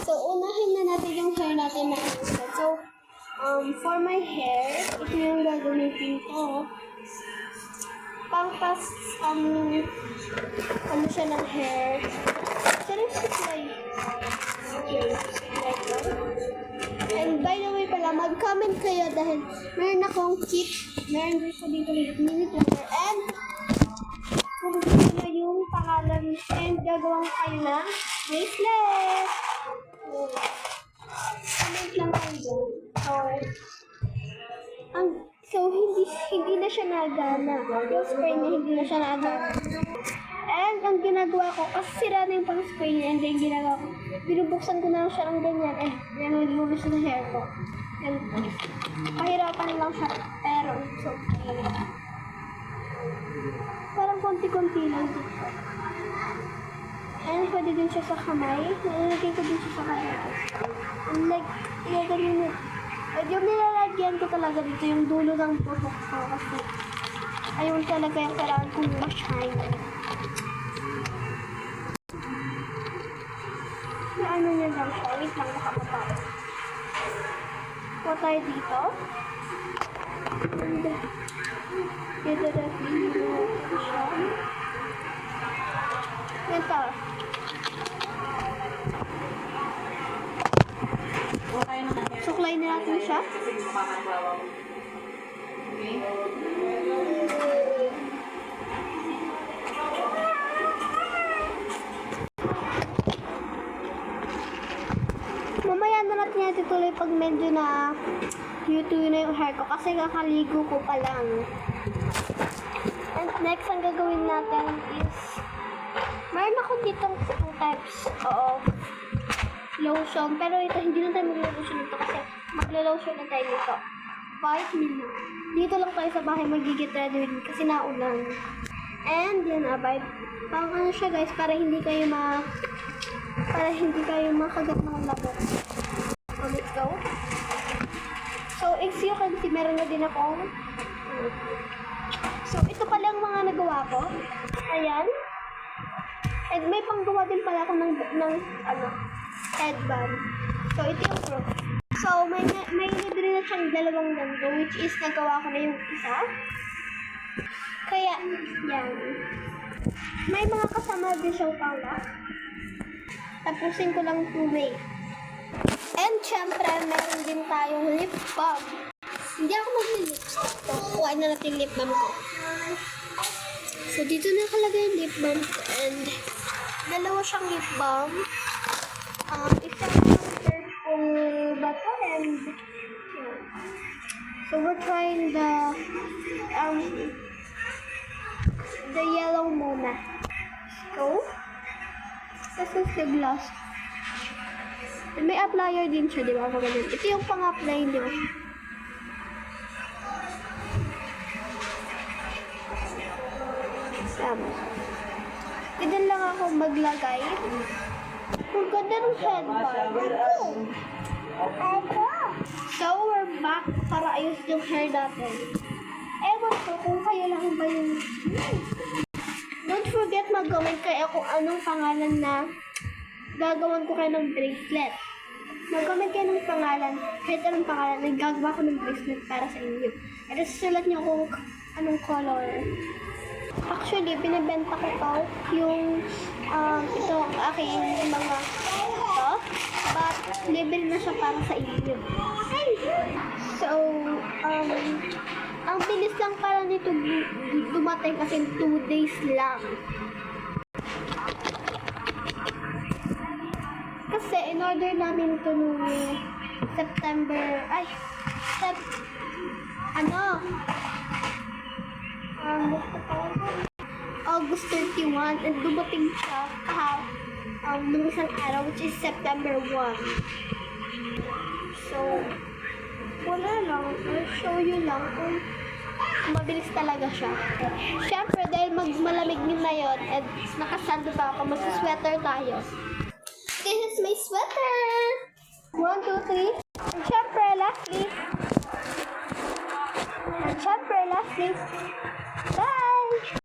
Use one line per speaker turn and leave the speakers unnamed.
So, unahin na natin yung hair natin na extra. So, for my hair, ito yung gagamitin ko. Pangpas, ano siya ng hair. Sarap supply. Okay, like that. And by the way pala, mag-comment kayo dahil meron akong kit. Meron din ko dito mini planner. And kung gusto nyo yung pangalan and gagawin kayo na bracelet. Comment lang kayo dyan. So, hindi na siya nagana. Yung spray niya, hindi na siya nagana. And ang ginagawa ko, kasi sira na yung pang-spray niya, and then ginagawa ko, binubuksan ko na lang siya ng ganyan, and then nag-lubos na hair ko. And pahirapan lang siya, pero so, parang konti-konti lang dito. And pwede din siya sa kamay, nalagay ko din siya sa kamay. And like, ganyan yung nilalagyan ko talaga dito yung dulo ng buhok ko kasi ayun talaga yung kailangan kong ma-shine. May ano niya lang siya. Wait lang, nakapapa. Kuha tayo dito. And dito na siya. Ito. Suklay na natin siya. Mamaya na natin ituloy pag medyo na yutuyo na yung hair ko kasi kakaligo ko pa lang. And next ang gagawin natin is mayroon ako ditong 2 types of lotion. Pero ito, hindi na tayo mag-lotion nito kasi mag-lotion na tayo nito. Vitamin na. Dito lang tayo sa bahay magigit ready with kasi naulan. And yan, pang ano siya guys, para hindi kayo makagat ng labot. So, let's go. So, as you can see, meron na din akong so, ito pala ang mga nagawa ko. Ayan. And may panggawa din pala ako ng headband. So, ito yung proof. So, may libre na siyang 2 ganito, which is nagawa ko na yung isa. Kaya, yan. May mga kasama din siyang pala. Tapusin ko lang 2 way. And, syempre, meron din tayong lip balm. Hindi ako mag-lipstick. So, kuhain na natin lip balm ko. So, dito nakalagay yung lip balm ko. And, 2 siyang lip balm. Isa purple bato and yeah. So we're trying the yellow muna. Let's go. This is the gloss. And may applier din siya, di ba? Ito yung pang-apply niyo. Ganun lang ako maglagay. Ang ganda ng headband. So, we're back para ayos yung hair natin. Ewan ko kung kayo lang ba yung... Don't forget mag-comment kayo kung anong pangalan na gagawan ko kayo ng bracelet. Mag-comment kayo ng pangalan. Kahit anong pangalan, nagagawa ko ng bracelet para sa inyo. At susulat nyo kung anong color. Actually, binibenta ko to yung ito ang aking mga ito. But, libre na siya para sa inyo. So, ang bilis lang para nito dumating kasi 2 days lang. Kasi, in-order namin ito noong September, August 31 and dumating siya nung isang araw which is September 1. So, wala lang. I'll show you lang kung mabilis talaga siya. Siyempre, dahil malamig na yun and nakasando pa ako, mag-sweater tayo. This is my sweater! 1, 2, 3. And siyempre, lastly, bye!